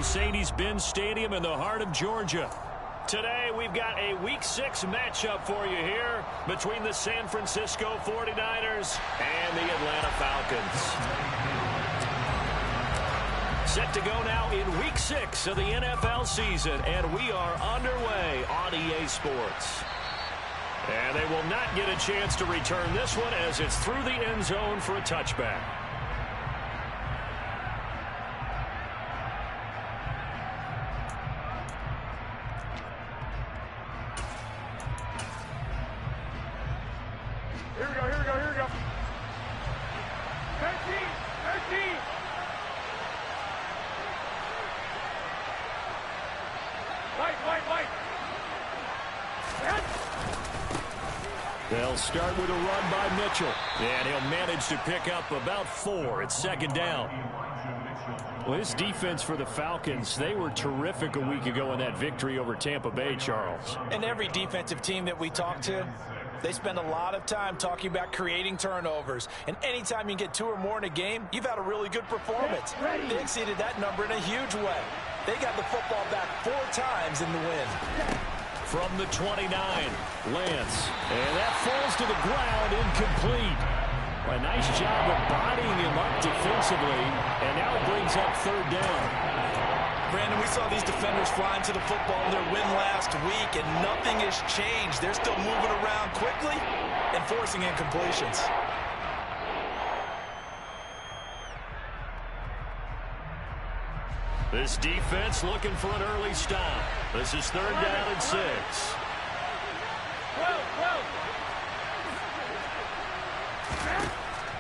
Mercedes-Benz Stadium in the heart of Georgia. Today, we've got a Week 6 matchup for you here between the San Francisco 49ers and the Atlanta Falcons. Set to go now in Week 6 of the NFL season, and we are underway on EA Sports. And they will not get a chance to return this one as it's through the end zone for a touchback. Here we go. 13. White. They'll start with a run by Mitchell. And he'll manage to pick up about 4. It's second down. Well, this defense for the Falcons, they were terrific a week ago in that victory over Tampa Bay, Charles. And every defensive team that we talk to, they spend a lot of time talking about creating turnovers. And anytime you get 2 or more in a game, you've had a really good performance. They exceeded that number in a huge way. They got the football back 4 times in the win. From the 29, Lance. And that falls to the ground, incomplete. A nice job of bodying him up defensively. And now it brings up third down. Brandon, we saw these defenders flying to the football in their win last week, and nothing has changed. They're still moving around quickly and forcing incompletions. This defense looking for an early stop. This is third down and 6.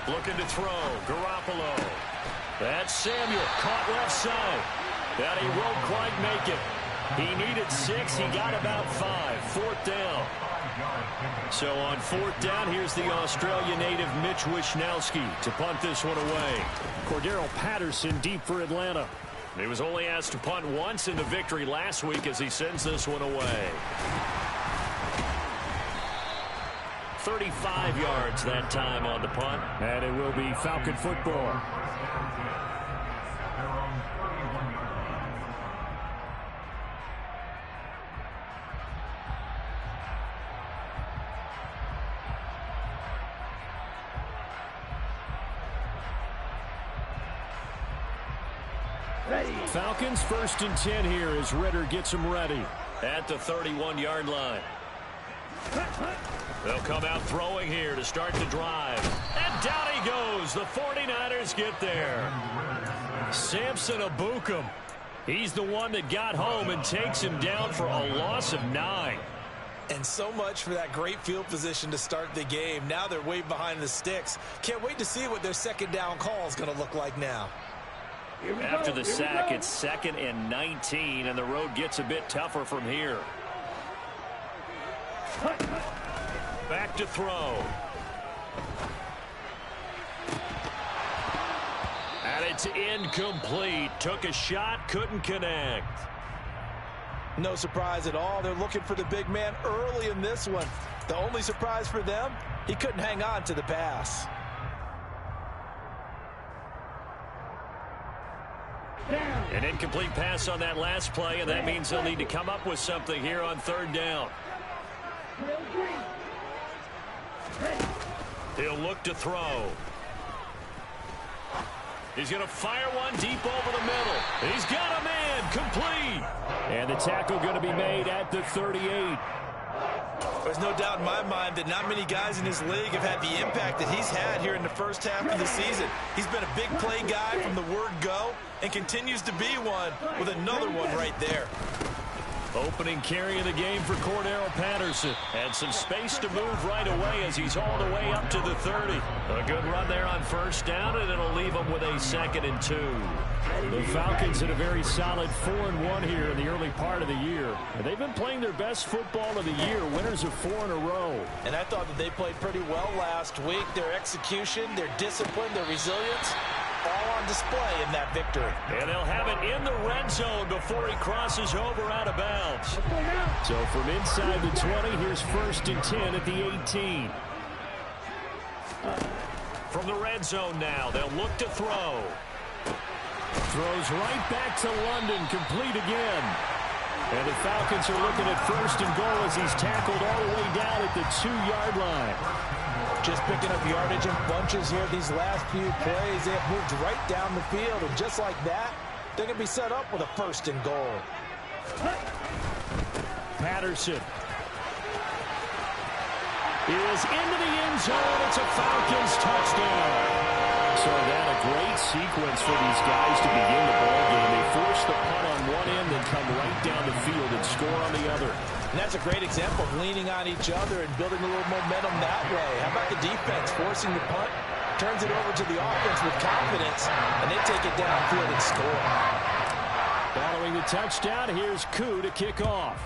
Looking to throw. Garoppolo. That's Samuel. Caught left side. That he won't quite make it. He needed 6. He got about 5. Fourth down. So on fourth down, here's the Australia native Mitch Wishnowsky to punt this one away. Cordero Patterson deep for Atlanta. He was only asked to punt once in the victory last week as he sends this one away. 35 yards that time on the punt. And it will be Falcon football. Falcons 1st and 10 here as Ritter gets them ready at the 31-yard line. They'll come out throwing here to start the drive. And down he goes. The 49ers get there. Samson Abukum. He's the one that got home and takes him down for a loss of 9. And so much for that great field position to start the game. Now they're way behind the sticks. Can't wait to see what their second down call is going to look like now. After the sack, it's 2nd and 19, and the road gets a bit tougher from here. Back to throw. And it's incomplete. Took a shot, couldn't connect. No surprise at all. They're looking for the big man early in this one. The only surprise for them, he couldn't hang on to the pass. An incomplete pass on that last play, and that means they'll need to come up with something here on third down. He'll look to throw. He's going to fire one deep over the middle. He's got a man, complete. And the tackle going to be made at the 38. There's no doubt in my mind that not many guys in this league have had the impact that he's had here in the first half of the season. He's been a big play guy from the word go and continues to be one with another one right there. Opening carry of the game for Cordero Patterson. And some space to move right away as he's all the way up to the 30. A good run there on first down, and it'll leave him with a 2nd and 2. The Falcons had a very solid 4-1 here in the early part of the year. And they've been playing their best football of the year, winners of 4 in a row. And I thought that they played pretty well last week. Their execution, their discipline, their resilience, all on display in that victory. And they'll have it in the red zone before he crosses over out of bounds. So from inside the 20, here's 1st and 10 at the 18. From the red zone now, they'll look to throw. Throws right back to London, complete again. And the Falcons are looking at 1st and goal as he's tackled all the way down at the 2-yard line. Just picking up yardage in bunches here these last few plays. They have moved right down the field, and just like that, they're going to be set up with a 1st and goal. Patterson is into the end zone. It's a Falcons touchdown. So that a great sequence for these guys to begin the ball game. They force the punt on one end, then come right down the field and score on the other. And that's a great example of leaning on each other and building a little momentum that way. How about the defense forcing the punt, turns it over to the offense with confidence, and they take it downfield and score. Following the touchdown, here's Koo to kick off.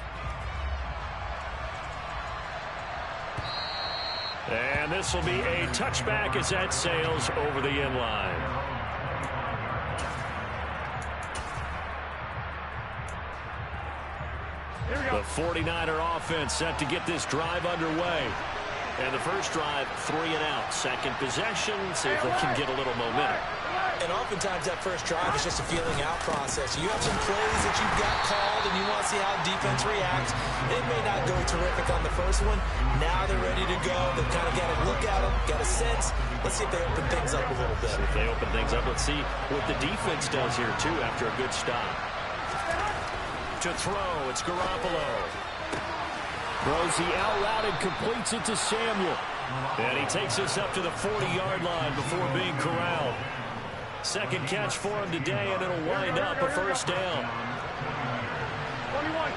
And this will be a touchback as that sails over the end line. The 49er offense set to get this drive underway. And the first drive, 3 and out. Second possession, see if they can get a little momentum. And oftentimes that first drive is just a feeling out process. You have some plays that you've got called and you want to see how defense reacts. It may not go terrific on the first one. Now they're ready to go. They've kind of got to look at them, got a sense. Let's see if they open things up a little bit. See if they open things up. Let's see what the defense does here, too, after a good stop. To throw, it's Garoppolo. Throws the out route and completes it to Samuel. And he takes us up to the 40-yard line before being corralled. Second catch for him today, and it'll wind up a first down. 21.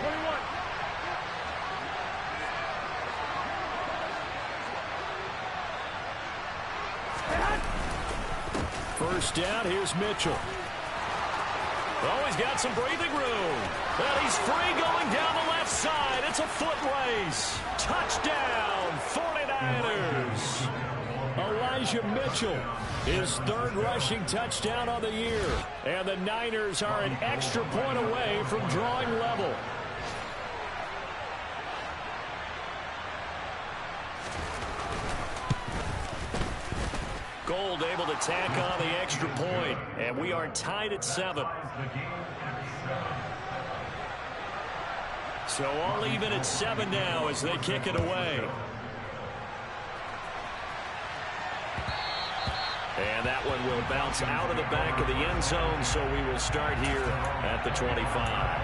First down, here's Mitchell. Oh, he's got some breathing room. And he's free going down the left side. It's a foot race. Touchdown, 49ers. Elijah Mitchell, his 3rd rushing touchdown on the year. And the Niners are an extra point away from drawing level. Gold able to tack on the extra point. And we are tied at 7. So all even at 7 now as they kick it away. And that one will bounce out of the back of the end zone, so we will start here at the 25.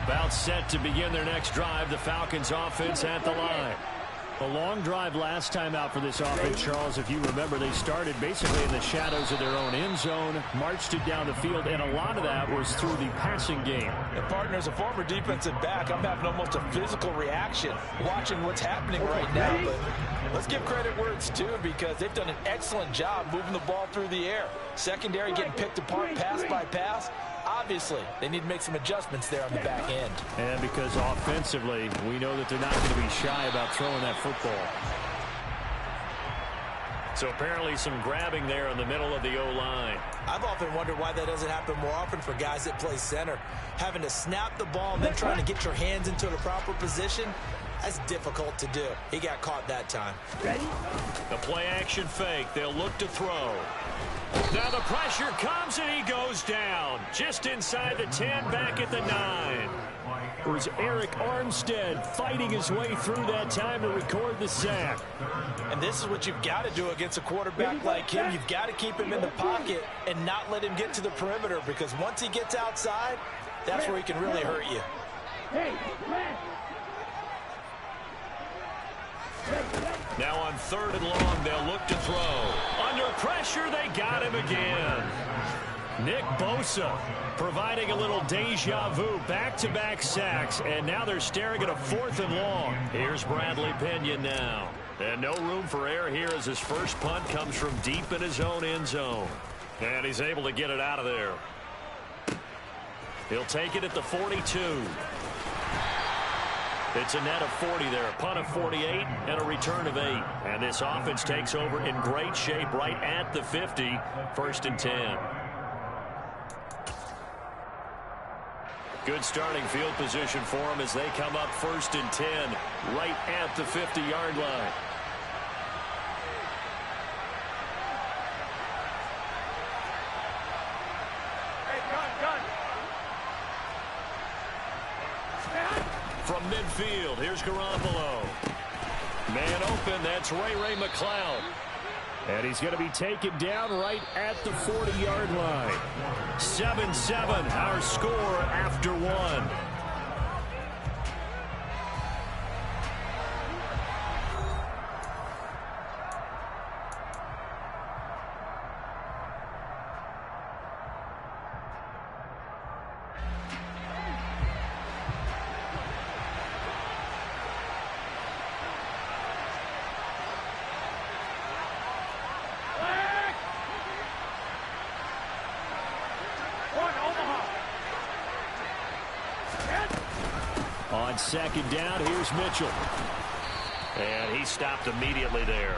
About set to begin their next drive, the Falcons offense at the line. A long drive last time out for this offense, Charles. If you remember, they started basically in the shadows of their own end zone, marched it down the field, and a lot of that was through the passing game. And partner, as a former defensive back, I'm having almost a physical reaction watching what's happening right now. But let's give credit where it's due, because they've done an excellent job moving the ball through the air. Secondary getting picked apart pass by pass. Obviously, they need to make some adjustments there on the back end. And because offensively, we know that they're not going to be shy about throwing that football. So apparently some grabbing there in the middle of the O-line. I've often wondered why that doesn't happen more often for guys that play center. Having to snap the ball and then trying to get your hands into the proper position, that's difficult to do. He got caught that time. Ready? The play action fake. They'll look to throw. Now the pressure comes and he goes down. Just inside the 10, back at the 9. It was Eric Armstead fighting his way through that time to record the sack. And this is what you've got to do against a quarterback like him. You've got to keep him in the pocket and not let him get to the perimeter, because once he gets outside, that's where he can really hurt you. Now on 3rd and long, they'll look to throw. Under pressure, they got him again. Nick Bosa providing a little deja vu, back-to-back sacks, and now they're staring at a 4th and long. Here's Bradley Pinion now. And no room for error here as his first punt comes from deep in his own end zone. And he's able to get it out of there. He'll take it at the 42. It's a net of 40 there, a punt of 48, and a return of 8. And this offense takes over in great shape right at the 50, 1st and 10. Good starting field position for them as they come up 1st and 10 right at the 50-yard line. From midfield, here's Garoppolo. Man open, that's Ray McCloud. And he's going to be taken down right at the 40-yard line. 7-7, our score after one. On 2nd down, here's Mitchell. And he stopped immediately there.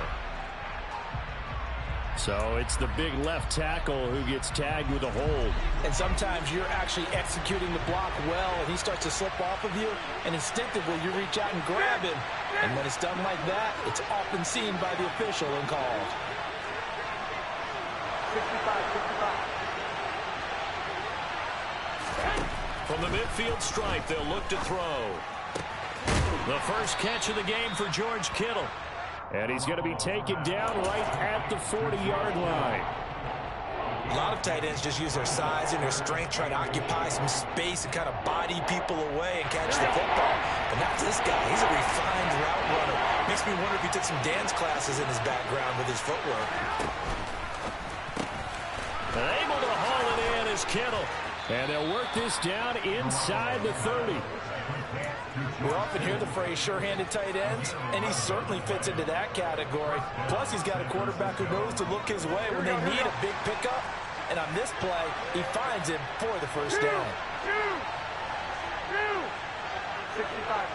So it's the big left tackle who gets tagged with a hold. And sometimes you're actually executing the block well, and he starts to slip off of you, and instinctively you reach out and grab him. And when it's done like that, it's often seen by the official and called. 65. From the midfield stripe, they'll look to throw. The first catch of the game for George Kittle. And he's going to be taken down right at the 40-yard line. A lot of tight ends just use their size and their strength, try to occupy some space and kind of body people away and catch the football. But not this guy. He's a refined route runner. Makes me wonder if he took some dance classes in his background with his footwork. And able to haul it in is Kittle. And they'll work this down inside the 30. We often hear the phrase sure-handed tight ends, and he certainly fits into that category. Plus, he's got a quarterback who knows to look his way when they need a big pickup. And on this play, he finds him for the first down. 65.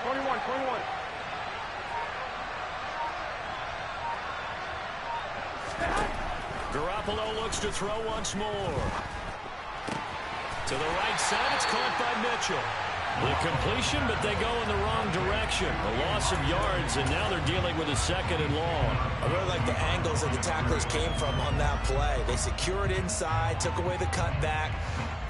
21. Garoppolo looks to throw once more. To the right side, it's caught by Mitchell. The completion, but they go in the wrong direction. A loss of yards, and now they're dealing with a 2nd and long. I really like the angles that the tacklers came from on that play. They secured inside, took away the cutback.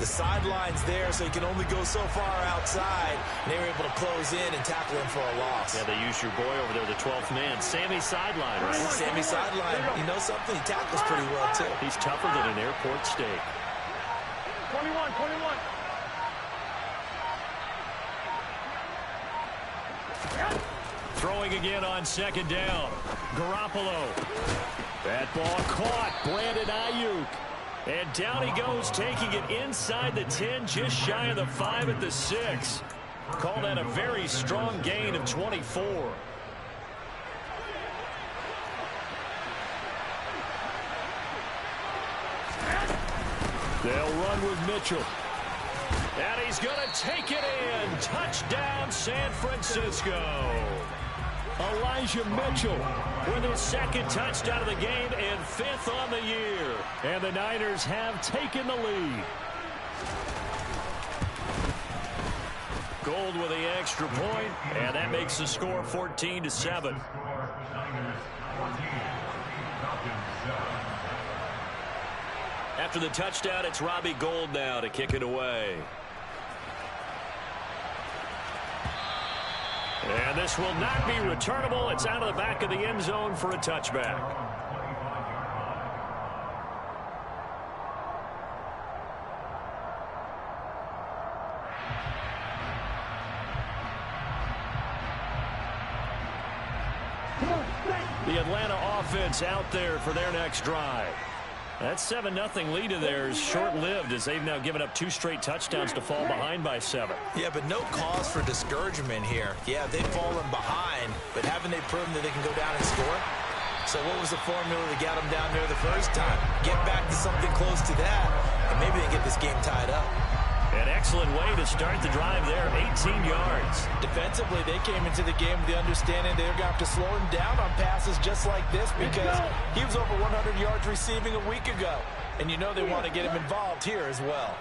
The sideline's there, so you can only go so far outside. And they were able to close in and tackle him for a loss. Yeah, they used your boy over there, the 12th man. Sammy Sideline, right? Sammy Sideline. You know something? He tackles pretty well, too. He's tougher than an airport steak. 21. Throwing again on 2nd down. Garoppolo. That ball caught. Brandon Ayuk. And down he goes, taking it inside the 10, just shy of the 5 at the 6. Call that a very strong gain of 24. They'll run with Mitchell. And he's going to take it in. Touchdown, San Francisco. Elijah Mitchell with his 2nd touchdown of the game and 5th on the year. And the Niners have taken the lead. Gold with the extra point, and that makes the score 14-7. After the touchdown, it's Robbie Gould now to kick it away. And this will not be returnable. It's out of the back of the end zone for a touchback. The Atlanta offense out there for their next drive. That 7-0 lead of theirs short-lived as they've now given up 2 straight touchdowns to fall behind by 7. Yeah, but no cause for discouragement here. Yeah, they've fallen behind, but haven't they proven that they can go down and score? So what was the formula to get them down there the first time? Get back to something close to that, and maybe they can get this game tied up. An excellent way to start the drive there, 18 yards. Defensively, they came into the game with the understanding they're going to have to slow him down on passes just like this because he was over 100 yards receiving a week ago. And you know they want to get him involved here as well.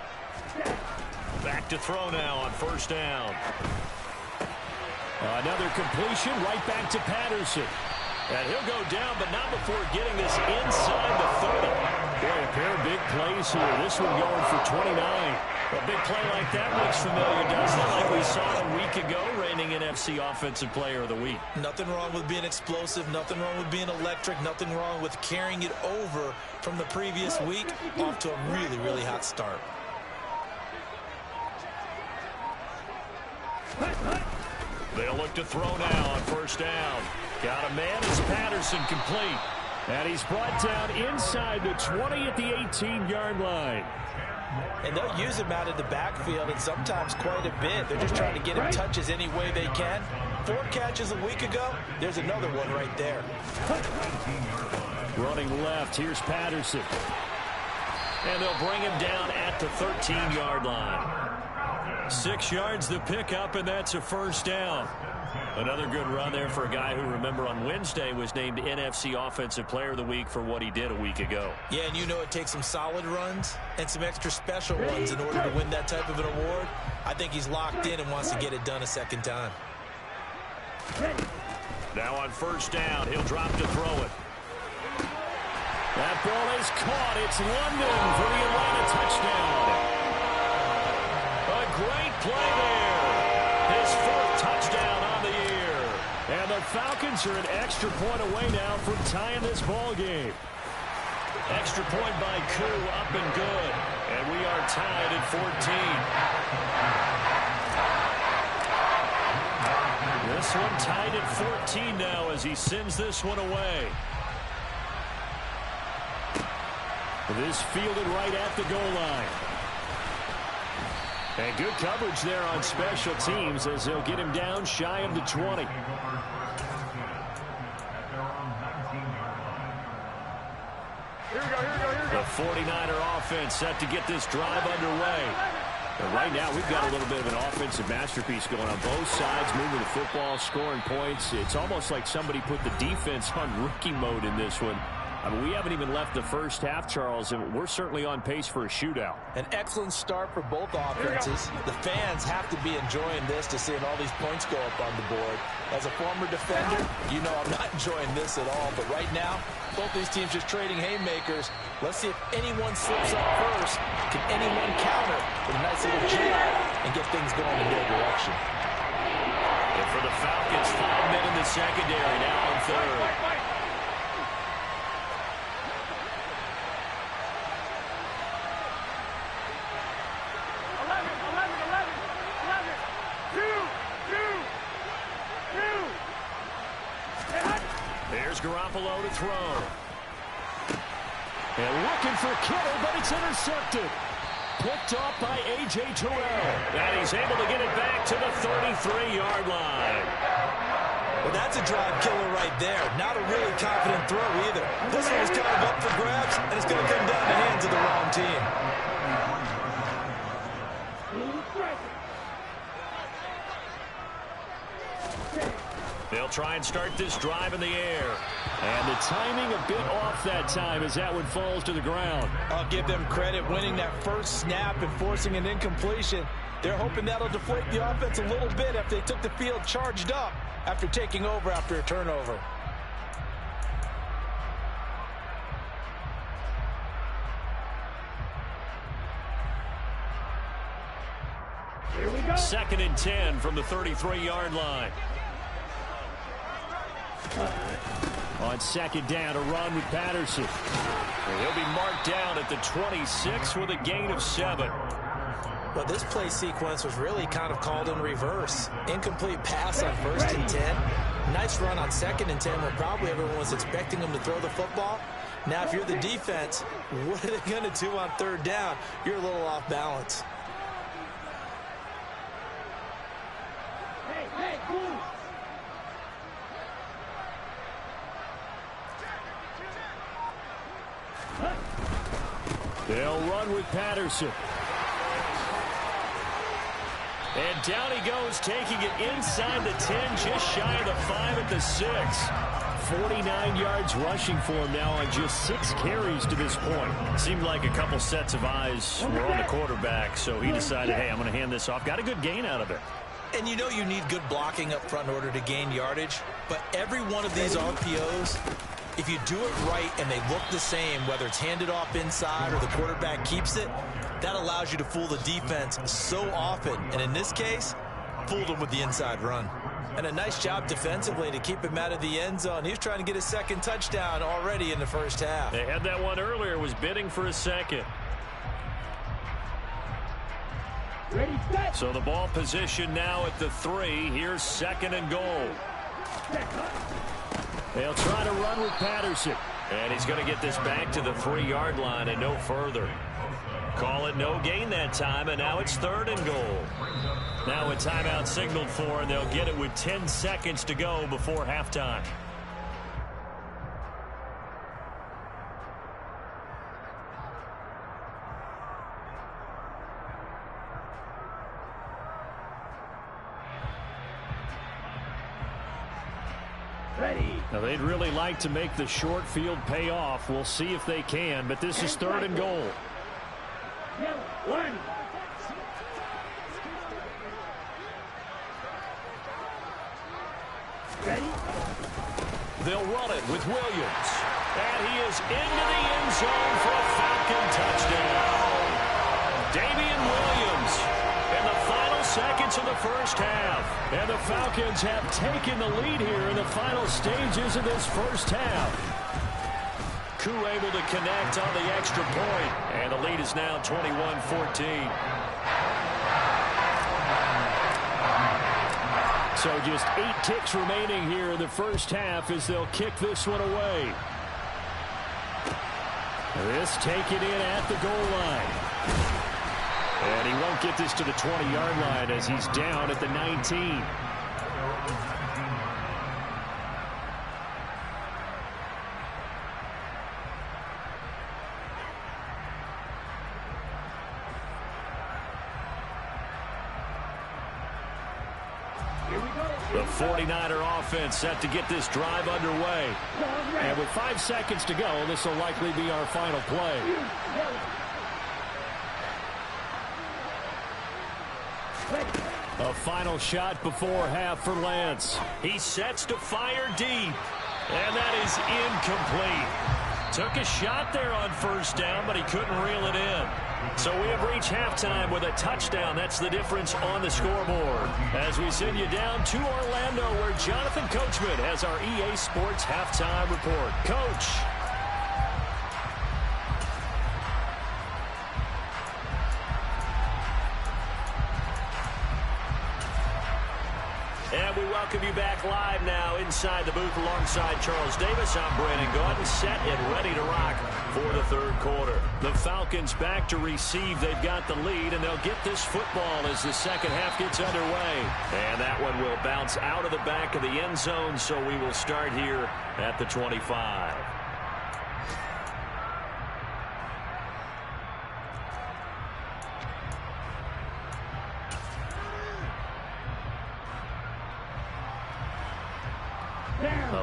Back to throw now on first down. Another completion right back to Patterson. And he'll go down, but not before getting this inside the 30. Boy, a pair of big plays here. This one going for 29. A big play like that looks familiar, doesn't it? Like we saw a week ago, reigning NFC Offensive Player of the Week. Nothing wrong with being explosive. Nothing wrong with being electric. Nothing wrong with carrying it over from the previous week off to a really, really hot start. They'll look to throw now on first down. Got a man as Patterson complete. And he's brought down inside the 20 at the 18-yard line. And they'll use him out of the backfield, and sometimes quite a bit. They're just trying to get him touches any way they can. 4 catches a week ago. There's another one right there. Running left, here's Patterson. And they'll bring him down at the 13-yard line. 6 yards the pickup, and that's a first down. Another good run there for a guy who, remember, on Wednesday was named NFC Offensive Player of the Week for what he did a week ago. Yeah, and you know it takes some solid runs and some extra special ones in order to win that type of an award. I think he's locked in and wants to get it done a second time. Now on first down, he'll drop to throw it. That ball is caught. It's London for the Atlanta touchdown. A great play there. His 4th touchdown on the year. And the Falcons are an extra point away now from tying this ball game. Extra point by Koo, up and good. And we are tied at 14. This one tied at 14 now as he sends this one away. This fielded right at the goal line. And good coverage there on special teams as they'll get him down shy of the 20. Here we go, here we go, here we go. The 49er offense set to get this drive underway. And right now we've got a little bit of an offensive masterpiece going on both sides, moving the football, scoring points. It's almost like somebody put the defense on rookie mode in this one. I mean, we haven't even left the first half, Charles, and we're certainly on pace for a shootout. An excellent start for both offenses. The fans have to be enjoying this to seeing all these points go up on the board. As a former defender, you know I'm not enjoying this at all. But right now, both these teams just trading haymakers. Let's see if anyone slips up first. Can anyone counter with a nice little jig and get things going in their direction? And for the Falcons, 5 men in the secondary, now on third. Garoppolo to throw. And looking for Kittle, but it's intercepted. Picked off by A.J. Terrell. And he's able to get it back to the 33-yard line. Well, that's a drive killer right there. Not a really confident throw either. This one was kind of up for grabs, and it's going to come down the hands of the wrong team. They'll try and start this drive in the air. And the timing a bit off that time as that one falls to the ground. I'll give them credit winning that first snap and forcing an incompletion. They're hoping that'll deflate the offense a little bit after they took the field charged up after taking over after a turnover. Here we go. 2nd and 10 from the 33-yard line. On 2nd down, a run with Patterson. And he'll be marked down at the 26 with a gain of 7. Well, this play sequence was really kind of called in reverse. Incomplete pass on 1st and 10. Nice run on 2nd and 10 when probably everyone was expecting him to throw the football. Now, if you're the defense, what are they going to do on 3rd down? You're a little off balance. Hey, cool. They'll run with Patterson. And down he goes, taking it inside the 10, just shy of the 5 at the 6. 49 yards rushing for him now on just 6 carries to this point. Seemed like a couple sets of eyes were on the quarterback, so he decided, hey, I'm going to hand this off. Got a good gain out of it. And you know you need good blocking up front in order to gain yardage, but every one of these RPOs, if you do it right and they look the same, whether it's handed off inside or the quarterback keeps it, that allows you to fool the defense so often. And in this case, fooled him with the inside run. And a nice job defensively to keep him out of the end zone. He was trying to get his second touchdown already in the first half. They had that one earlier, was bidding for a second. Ready, set. So the ball position now at the 3. Here's 2nd and goal. They'll try to run with Patterson. And he's going to get this back to the 3-yard line and no further. Call it no gain that time, and now it's 3rd and goal. Now a timeout signaled for, and they'll get it with 10 seconds to go before halftime. Ready. Now, they'd really like to make the short field pay off. We'll see if they can, but this is 3rd and goal. One. Ready. They'll run it with Williams. And he is into the end zone for a Falcon touchdown. Damian Williams in the final seconds of the first half. And the Falcons have taken the lead here in the final stages of this first half. Koo able to connect on the extra point. And the lead is now 21-14. So just 8 ticks remaining here in the first half as they'll kick this one away. This taken in at the goal line. And he won't get this to the 20-yard line as he's down at the 19. The 49er offense set to get this drive underway. And with 5 seconds to go, this will likely be our final play. A final shot before half for Lance. He sets to fire deep. And that is incomplete. Took a shot there on first down, but he couldn't reel it in. So we have reached halftime with a touchdown. That's the difference on the scoreboard. As we send you down to Orlando, where Jonathan Coachman has our EA Sports halftime report. Coach. And we welcome you back live now inside the booth alongside Charles Davis. I'm Brandon Gaudin, set and ready to rock for the 3rd quarter. The Falcons back to receive. They've got the lead, and they'll get this football as the second half gets underway. And that one will bounce out of the back of the end zone, so we will start here at the 25.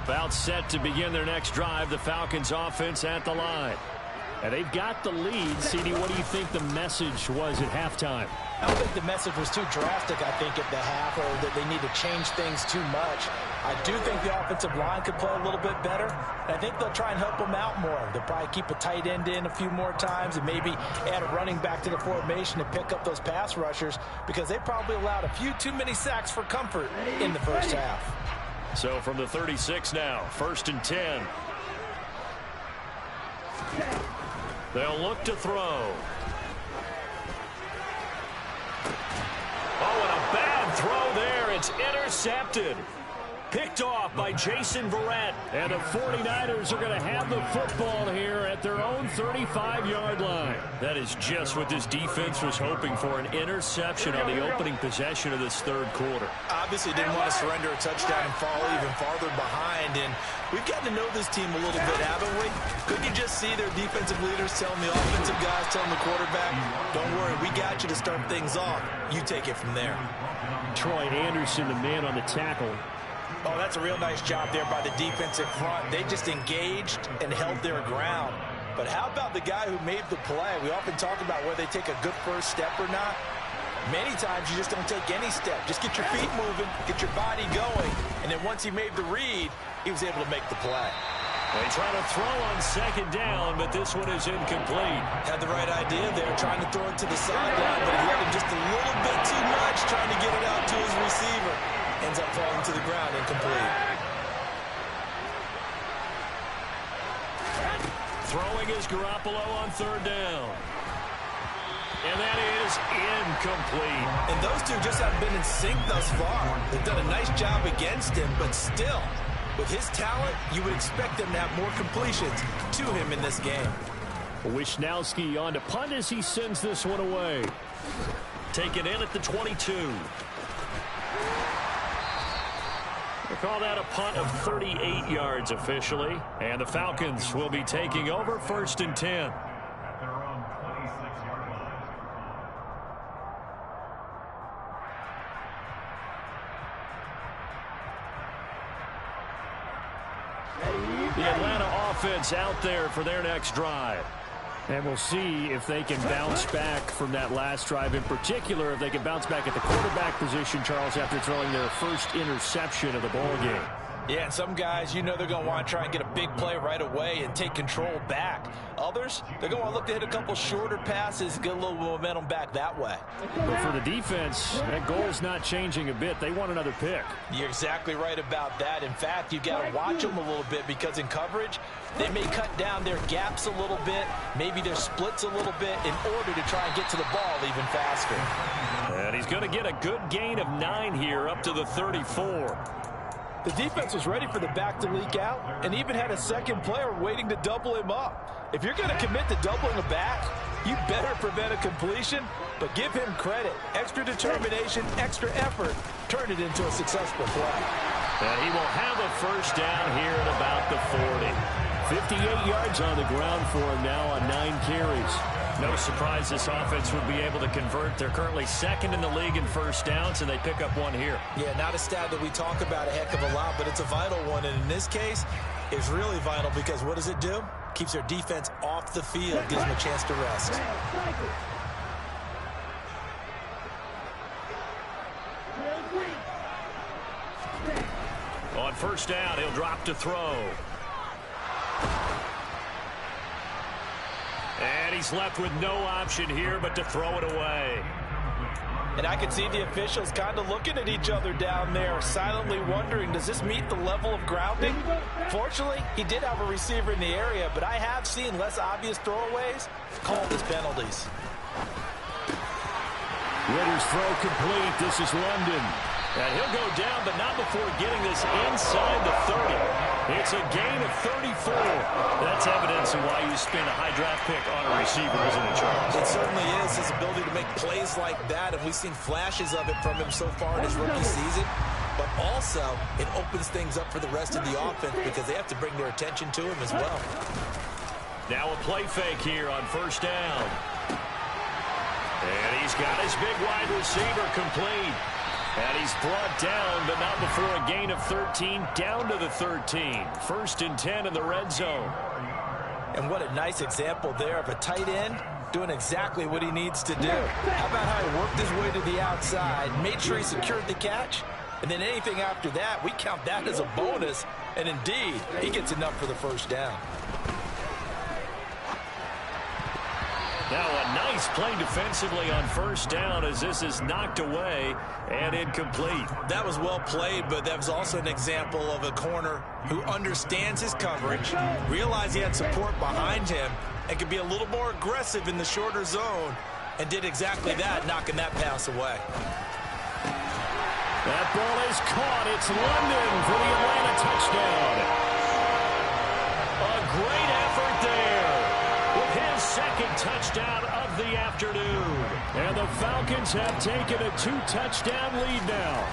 About set to begin their next drive, the Falcons offense at the line. And they've got the lead. CD, what do you think the message was at halftime? I don't think the message was too drastic, I think, at the half, or that they need to change things too much. I do think the offensive line could play a little bit better. And I think they'll try and help them out more. They'll probably keep a tight end in a few more times and maybe add a running back to the formation to pick up those pass rushers, because they probably allowed a few too many sacks for comfort in the first half. So from the 36 now, 1st and 10. They'll look to throw. Oh, and a bad throw there. It's intercepted. Picked off by Jason Verrett. And the 49ers are going to have the football here at their own 35-yard line. That is just what this defense was hoping for, an interception on the opening possession of this 3rd quarter. Obviously didn't want to surrender a touchdown and fall even farther behind. And we've gotten to know this team a little bit, haven't we? Couldn't you just see their defensive leaders telling the offensive guys, telling the quarterback, don't worry, we got you to start things off. You take it from there. Troy Anderson, the man on the tackle. Oh, that's a real nice job there by the defensive front. They just engaged and held their ground. But how about the guy who made the play? We often talk about whether they take a good first step or not. Many times you just don't take any step. Just get your feet moving, get your body going, and then once he made the read, he was able to make the play. They try to throw on second down, but this one is incomplete. Had the right idea there, trying to throw it to the sideline, but he let him just a little bit too much, trying to get it out to his receiver. Ends up falling to the ground, incomplete. Throwing is Garoppolo on third down. And that is incomplete. And those two just haven't been in sync thus far. They've done a nice job against him, but still, with his talent, you would expect them to have more completions to him in this game. Wisnowski on to punt as he sends this one away. Taken in at the 22. They call that a punt of 38 yards officially. And the Falcons will be taking over 1st and 10. The Atlanta offense out there for their next drive. And we'll see if they can bounce back from that last drive. In particular, if they can bounce back at the quarterback position, Charles, after throwing their first interception of the ball game. Yeah, and some guys, you know they're going to want to try and get a big play right away and take control back. Others, they're going to want to look to hit a couple shorter passes, get a little momentum back that way. But for the defense, that goal's not changing a bit. They want another pick. You're exactly right about that. In fact, you've got to watch them a little bit because in coverage, they may cut down their gaps a little bit, maybe their splits a little bit in order to try and get to the ball even faster. And he's going to get a good gain of 9 here up to the 34. The defense was ready for the back to leak out and even had a second player waiting to double him up. If you're going to commit to doubling a back, you better prevent a completion, but give him credit. Extra determination, extra effort, turn it into a successful play. And he will have a first down here at about the 40. 58 yards on the ground for him now on 9 carries. No surprise this offense would be able to convert. They're currently second in the league in first downs, and they pick up one here. Yeah, not a stat that we talk about a heck of a lot, but it's a vital one. And in this case, it's really vital because what does it do? Keeps their defense off the field, gives them a chance to rest. On first down, he'll drop to throw. And he's left with no option here but to throw it away. And I can see the officials kind of looking at each other down there, silently wondering, does this meet the level of grounding? Fortunately, he did have a receiver in the area, but I have seen less obvious throwaways called as penalties. Ritter's throw complete. This is London. And he'll go down, but not before getting this inside the 30. It's a gain of 34. That's evidence of why you spend a high draft pick on a receiver, isn't it, Charles? It certainly is, his ability to make plays like that, and we've seen flashes of it from him so far in his rookie season. But also, it opens things up for the rest of the offense because they have to bring their attention to him as well. Now a play fake here on first down. And he's got his big wide receiver complete. And he's brought down, but not before a gain of 13, down to the 13. 1st and 10 in the red zone. And what a nice example there of a tight end doing exactly what he needs to do. How about how he worked his way to the outside, made sure he secured the catch, and then anything after that, we count that as a bonus. And indeed, he gets enough for the first down. Now a nice play defensively on first down as this is knocked away and incomplete. That was well played, but that was also an example of a corner who understands his coverage, realized he had support behind him, and could be a little more aggressive in the shorter zone, and did exactly that, knocking that pass away. That ball is caught. It's London for the Atlanta touchdown. A great effort there. With his second touchdown of the afternoon. And the Falcons have taken a 2-touchdown lead now.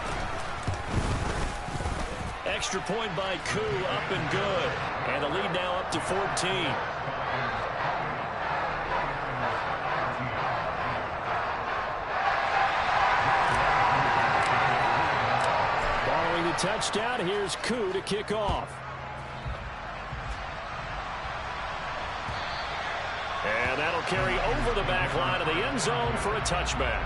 Extra point by Koo, up and good. And the lead now up to 14. touchdown. Here's Koo to kick off. And that'll carry over the back line of the end zone for a touchback.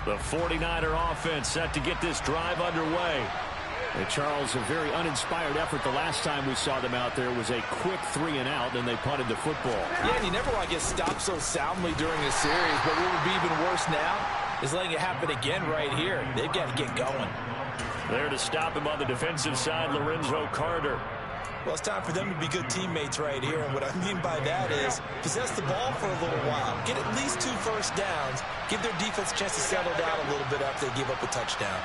The 49er offense set to get this drive underway. And Charles, a very uninspired effort. The last time we saw them out there was a quick 3-and-out, and they punted the football. Yeah, and you never want to get stopped so soundly during a series, but what would be even worse now is letting it happen again right here. They've got to get going. There to stop him on the defensive side, Lorenzo Carter. Well, it's time for them to be good teammates right here, and what I mean by that is possess the ball for a little while, get at least 2 first downs, give their defense a chance to settle down a little bit after they give up a touchdown.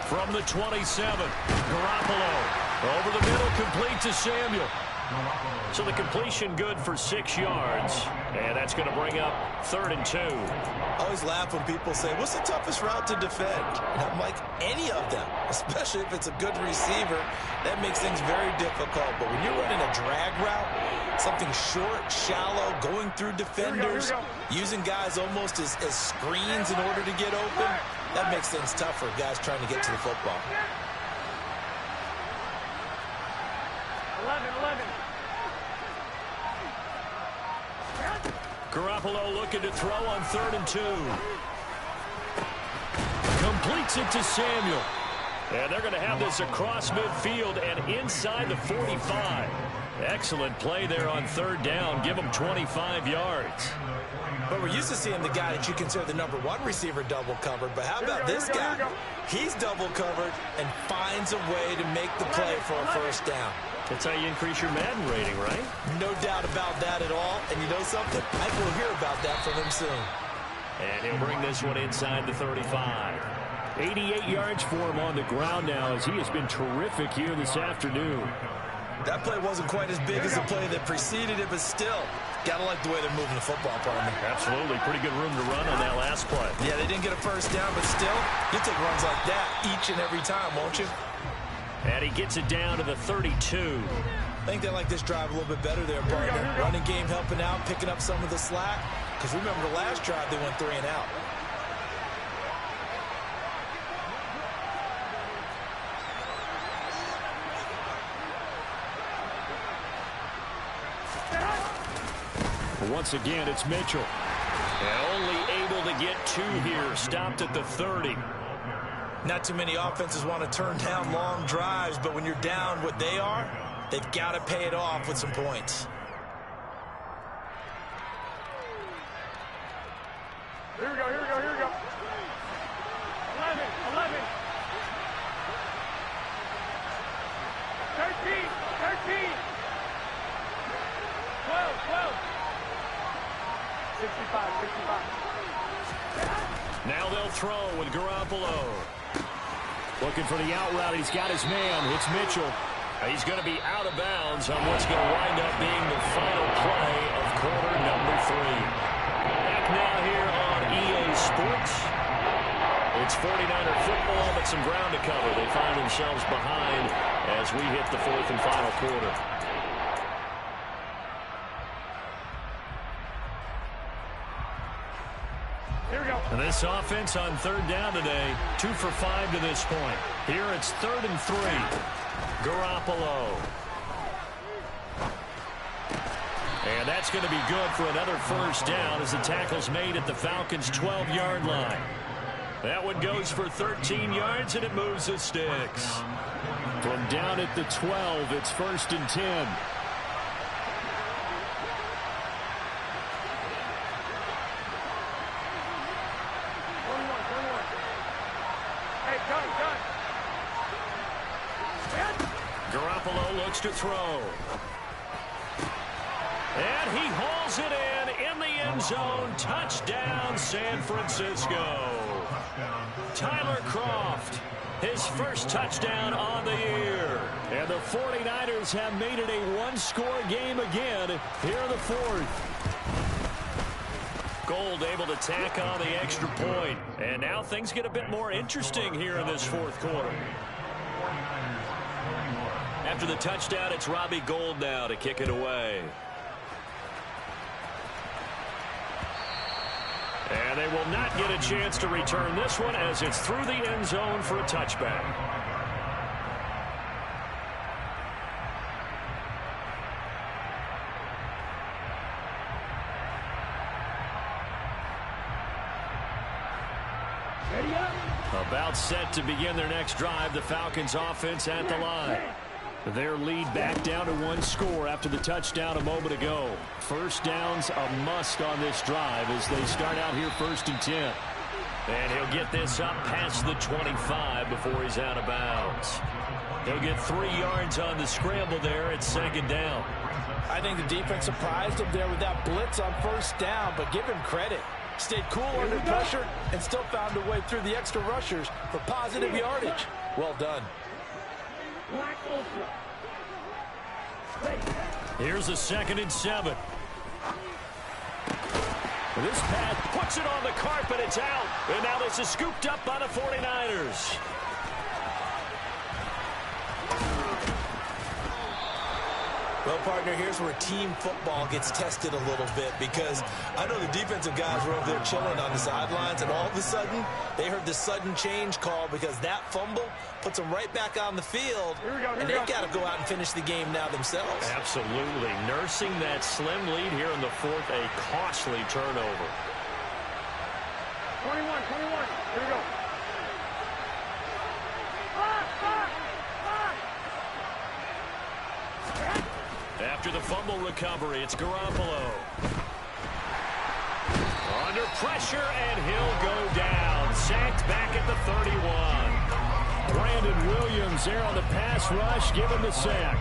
From the 27, Garoppolo over the middle, complete to Samuel. So the completion good for 6 yards, and that's going to bring up 3rd and 2. I always laugh when people say, what's the toughest route to defend? And I'm like, any of them, especially if it's a good receiver. That makes things very difficult. But when you're running a drag route, something short, shallow, going through defenders, using guys almost as screens in order to get open, that makes things tough for guys trying to get to the football. 11. Garoppolo looking to throw on 3rd and 2. Completes it to Samuel. And they're going to have this across midfield and inside the 45. Excellent play there on 3rd down. Give them 25 yards. But we're used to seeing the guy that you consider the #1 receiver double covered. But how about this guy? He's double covered and finds a way to make the play for a first down. That's how you increase your Madden rating, right? No doubt about that at all. And you know something? I will hear about that from him soon. And he'll bring this one inside the 35. 88 yards for him on the ground now as he has been terrific here this afternoon. That play wasn't quite as big as the play that preceded it, but still, gotta like the way they're moving the football, partner. Absolutely. Pretty good room to run on that last play. Yeah, they didn't get a first down, but still, you'll take runs like that each and every time, won't you? And he gets it down to the 32. I think they like this drive a little bit better there, partner. Running game helping out, picking up some of the slack. Because remember, the last drive, they went 3-and-out. Once again, it's Mitchell. And only able to get 2 here. Stopped at the 30. Not too many offenses want to turn down long drives, but when you're down what they are, they've got to pay it off with some points. Here we go. 11. 13. 12. 65. Now they'll throw with Garoppolo. Looking for the out route. He's got his man. It's Mitchell. He's going to be out of bounds on what's going to wind up being the final play of quarter number 3. Back now here on EA Sports. It's 49er football, but some ground to cover. They find themselves behind as we hit the 4th and final quarter. And this offense on 3rd down today, 2 for 5 to this point. Here it's 3rd and 3. Garoppolo. And that's going to be good for another first down as the tackle's made at the Falcons' 12-yard line. That one goes for 13 yards, and it moves the sticks. From down at the 12, it's 1st and 10. Garoppolo looks to throw. And he hauls it in the end zone. Touchdown, San Francisco. Tyler Croft, his first touchdown on the year. And the 49ers have made it a one-score game again here in the fourth. Gold able to tack on the extra point. And now things get a bit more interesting here in this fourth quarter. After the touchdown, it's Robbie Gould now to kick it away. And they will not get a chance to return this one as it's through the end zone for a touchback. About set to begin their next drive, the Falcons offense at the line. Their lead back down to one score after the touchdown a moment ago. First down's a must on this drive as they start out here 1st and 10. And he'll get this up past the 25 before he's out of bounds. He'll get 3 yards on the scramble there at 2nd down. I think the defense surprised him there with that blitz on 1st down, but give him credit. Stayed cool under pressure and still found a way through the extra rushers for positive yardage. Well done. Here's a 2nd and 7. This pass puts it on the carpet. It's out. And now this is scooped up by the 49ers. Well, partner, here's where team football gets tested a little bit because I know the defensive guys were over there chilling on the sidelines, and all of a sudden, they heard the sudden change call because that fumble puts them right back on the field, and they've got to go out and finish the game now themselves. Absolutely. Nursing that slim lead here in the fourth, a costly turnover. 21. Here we go. After the fumble recovery, it's Garoppolo. Under pressure, and he'll go down. Sacked back at the 31. Brandon Williams there on the pass rush. Give him the sack.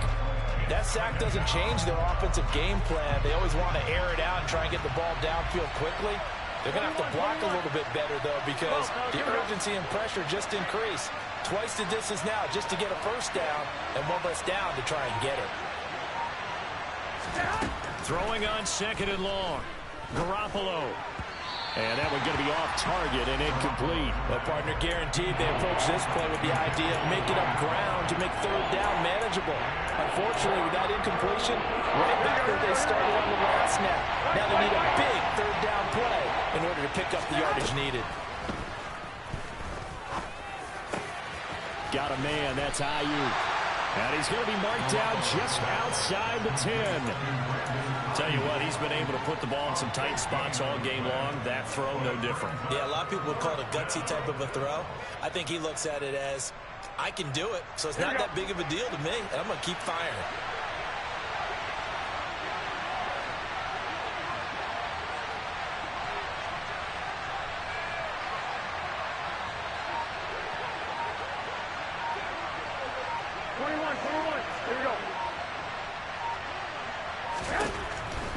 That sack doesn't change their offensive game plan. They always want to air it out and try and get the ball downfield quickly. They're going to have to block a little bit better, though, because the urgency and pressure just increase. Twice the distance now just to get a first down, and one less down to try and get it. Throwing on 2nd and long. Garoppolo. And that one's going to be off target and incomplete. Well, partner, guaranteed they approach this play with the idea of making up ground to make 3rd down manageable. Unfortunately, with that incompletion, right back where they started on the last snap. Now they need a big 3rd down play in order to pick up the yardage needed. Got a man, that's Ayuk. And he's going to be marked down just outside the 10. Tell you what, he's been able to put the ball in some tight spots all game long. That throw, no different. Yeah, a lot of people would call it a gutsy type of a throw. I think he looks at it as, I can do it, so it's not that big of a deal to me, and I'm going to keep firing.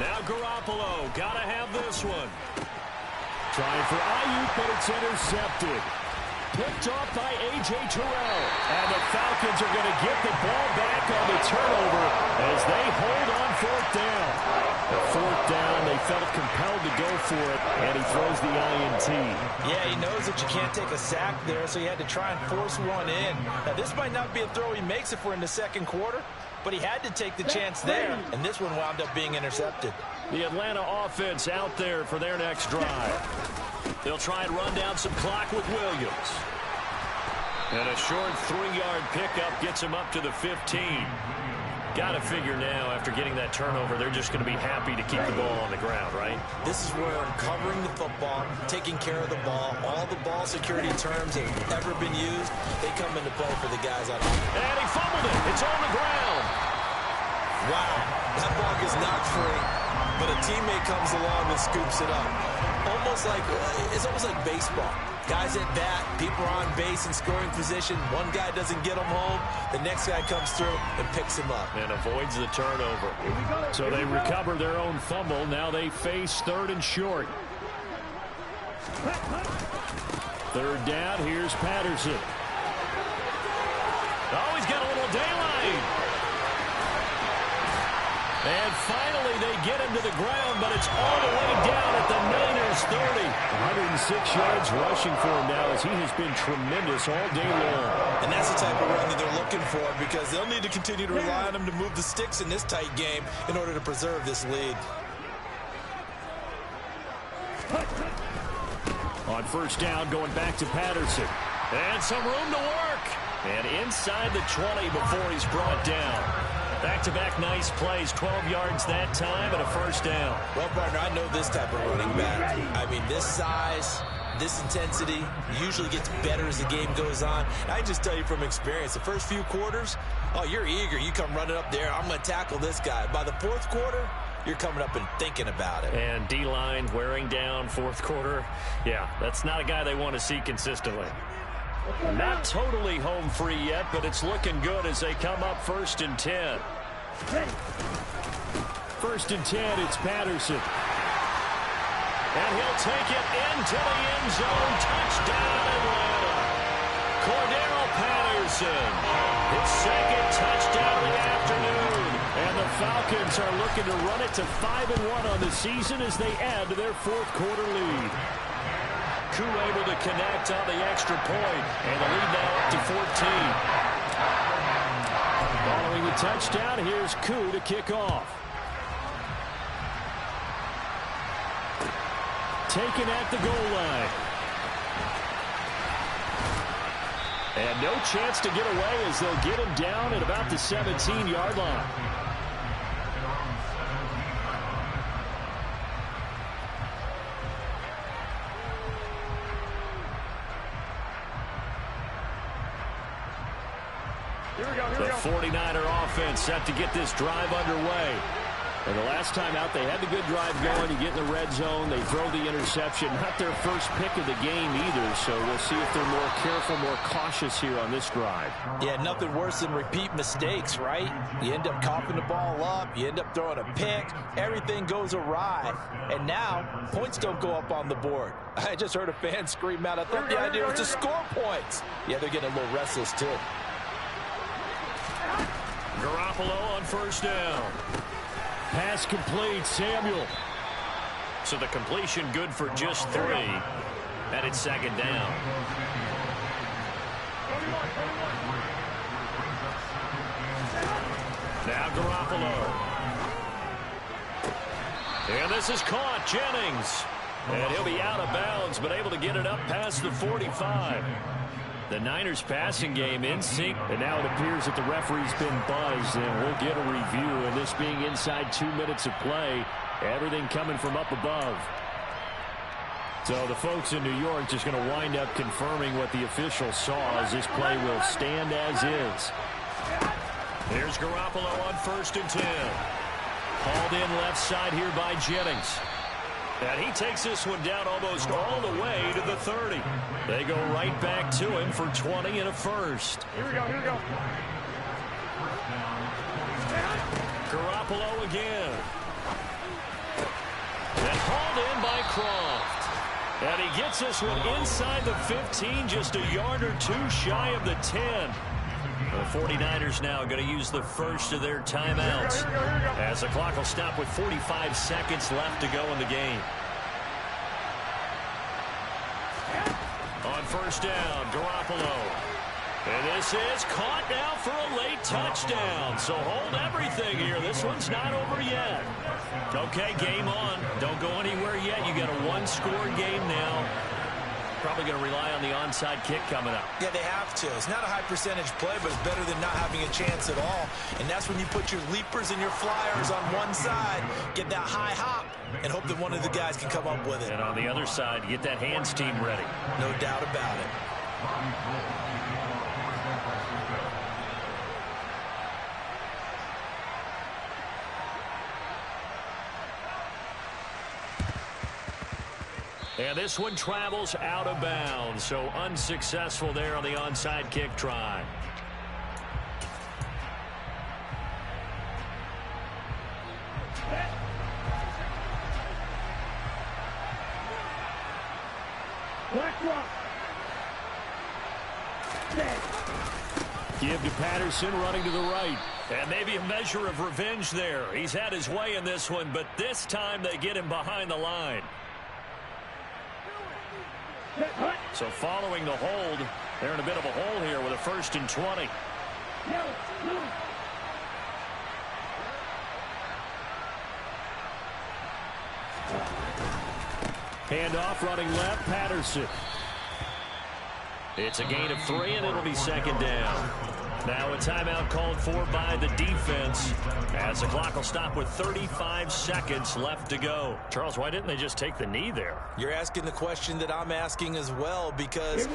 Now Garoppolo, gotta have this one. Trying for Ayuk, but it's intercepted. Picked off by A.J. Terrell. And the Falcons are going to get the ball back on the turnover as they hold on 4th down. The 4th down, they felt compelled to go for it, and he throws the INT. Yeah, he knows that you can't take a sack there, so he had to try and force one in. Now, this might not be a throw he makes if we're in the 2nd quarter, but he had to take the chance there, and this one wound up being intercepted. The Atlanta offense out there for their next drive. They'll try and run down some clock with Williams. And a short 3-yard pickup gets him up to the 15. Got to figure now, after getting that turnover, they're just going to be happy to keep the ball on the ground, right? This is where covering the football, taking care of the ball, all the ball security terms that have ever been used, they come into play for the guys on offense. And he fumbled it. It's on the ground. Wow, that ball gets knocked free, but a teammate comes along and scoops it up. It's almost like baseball. Guys at bat, people are on base in scoring position. One guy doesn't get them home. The next guy comes through and picks him up. And avoids the turnover. So they recover their own fumble. Now they face 3rd and short. Third down, here's Patterson. Oh, he's got a little daylight. And finally they get him to the ground, but it's all the way down at the Niners 30. 106 yards rushing for him now as he has been tremendous all day long. And that's the type of run that they're looking for because they'll need to continue to rely on him to move the sticks in this tight game in order to preserve this lead. On first down, going back to Patterson. And some room to work. And inside the 20 before he's brought down. Back-to-back nice plays, 12 yards that time and a first down. Well, partner, I know this type of running back. I mean, this size, this intensity usually gets better as the game goes on. I just tell you from experience, the first few quarters, oh, you're eager. You come running up there, I'm going to tackle this guy. By the fourth quarter, you're coming up and thinking about it. And D-line wearing down fourth quarter. Yeah, that's not a guy they want to see consistently. Not totally home free yet, but it's looking good as they come up 1st and 10. 1st and 10, it's Patterson. And he'll take it into the end zone. Touchdown, Atlanta. Cordero Patterson. His second touchdown of the afternoon. And the Falcons are looking to run it to 5-1 on the season as they add to their fourth quarter lead. Koo able to connect on the extra point, and the lead now up to 14. Following the touchdown, here's Koo to kick off. Taken at the goal line. And no chance to get away as they'll get him down at about the 17-yard line. The 49er offense set to get this drive underway. And the last time out, they had the good drive going. You get in the red zone. They throw the interception. Not their first pick of the game either, so we'll see if they're more careful, more cautious here on this drive. Yeah, nothing worse than repeat mistakes, right? You end up coughing the ball up. You end up throwing a pick. Everything goes awry. And now, points don't go up on the board. I just heard a fan scream out. I thought the idea was to score points. Yeah, they're getting a little restless, too. Garoppolo on first down. Pass complete, Samuel. So the completion good for just 3. And it's second down. Now Garoppolo. And this is caught, Jennings. And he'll be out of bounds, but able to get it up past the 45. The Niners passing game in sync, and now it appears that the referee's been buzzed, and we'll get a review. And this being inside 2 minutes of play, everything coming from up above. So the folks in New York just going to wind up confirming what the official saw as this play will stand as is. There's Garoppolo on 1st and 10. Hauled in left side here by Jennings. And he takes this one down almost all the way to the 30. They go right back to him for 20 and a first. Here we go, here we go. Garoppolo again. And hauled in by Croft. And he gets this one inside the 15, just a yard or 2 shy of the 10. The 49ers now going to use the first of their timeouts as the clock will stop with 45 seconds left to go in the game. On first down, Garoppolo. And this is caught now for a late touchdown. So hold everything here. This one's not over yet. Okay, game on. Don't go anywhere yet. You got a one-score game now. Probably going to rely on the onside kick coming up. Yeah, they have to. It's not a high percentage play, but it's better than not having a chance at all. And that's when you put your leapers and your flyers on one side, get that high hop, and hope that one of the guys can come up with it. And on the other side, get that hands team ready. No doubt about it. And this one travels out of bounds, so unsuccessful there on the onside kick try. Give to Patterson, running to the right. And maybe a measure of revenge there. He's had his way in this one, but this time they get him behind the line. So following the hold, they're in a bit of a hole here with a 1st and 20. Handoff, running left, Patterson. It's a gain of 3, and it'll be 2nd down. Now a timeout called for by the defense as the clock will stop with 35 seconds left to go. Charles, why didn't they just take the knee there? You're asking the question that I'm asking as well, because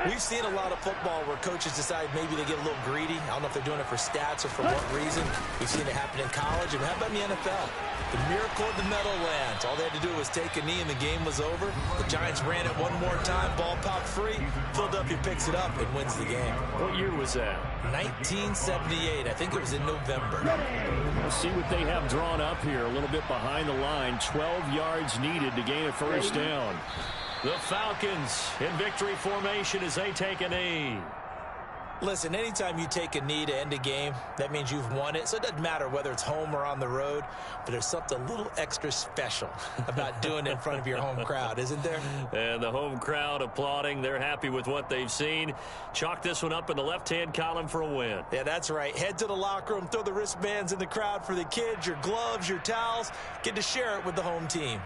we've seen a lot of football where coaches decide maybe they get a little greedy. I don't know if they're doing it for stats or for what reason. We've seen it happen in college, and how about in the NFL? The miracle of the Meadowlands. All they had to do was take a knee, and the game was over. The Giants ran it one more time. Ball popped free. Philadelphia picks it up and wins the game. What year was that? 1978. I think it was in November. Let's see what they have drawn up here. A little bit behind the line. 12 yards needed to gain a 1st down. The Falcons in victory formation as they take a knee. Listen, anytime you take a knee to end a game, that means you've won it. So it doesn't matter whether it's home or on the road, but there's something a little extra special about doing it in front of your home crowd, isn't there? And the home crowd applauding. They're happy with what they've seen. Chalk this one up in the left-hand column for a win. Yeah, that's right. Head to the locker room, throw the wristbands in the crowd for the kids, your gloves, your towels. Get to share it with the home team.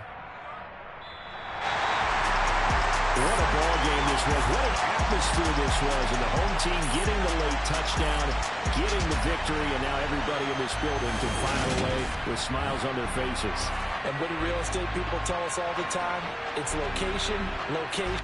What a ball game this was. What an atmosphere this was. And the home team getting the late touchdown, getting the victory, and now everybody in this building can file away with smiles on their faces. And what do real estate people tell us all the time? It's location, location.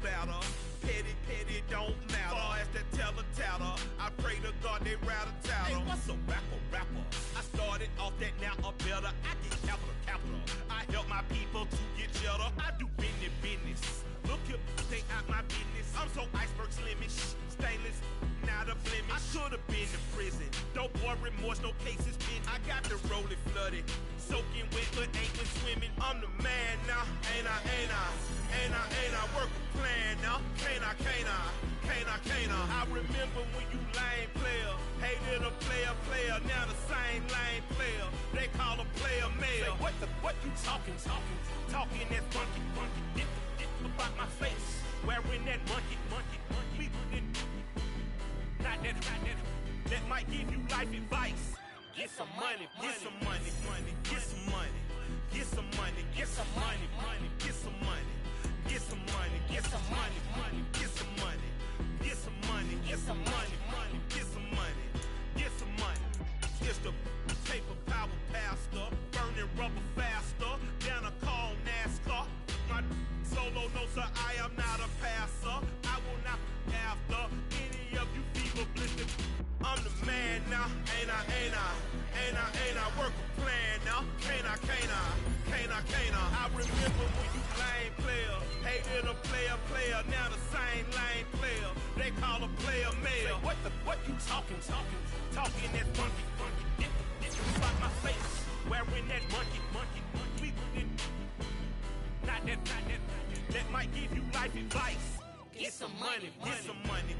Better, petty, don't matter. Far as the teller, I pray to God they rattle tattle. Hey, what's a rapper? I started off that, now I'm better. I get capital. I help my people to get cheddar. I do business. Look here, stay out my business. I'm so iceberg slimish, stainless, not a blemish. I could have been in prison. Don't boy remorse, no cases pinned. I got the rolling flooded, soaking wet, but ain't been swimming. I'm the man now, ain't I? Work a plan now, can't I? I remember when you lame player, hated a player, now the same lame player. They call a player mayor. Say, what you talking that funky, get about my face, wearing that monkey. Not that might give you life advice. Get some money. It's the paper power pastor, burning rubber faster, down a call NASCAR. My solo notes are I am not a passer. I will not after any of you fever blistered. I'm the man now, ain't I? Work a plan now, can't I? I remember when you lame player, hated a player, now the same lame player. They call a player mayor. Say, what you talking that funky, get about my face, wearing that monkey. Not that might give you life advice. Get some money. Get some money.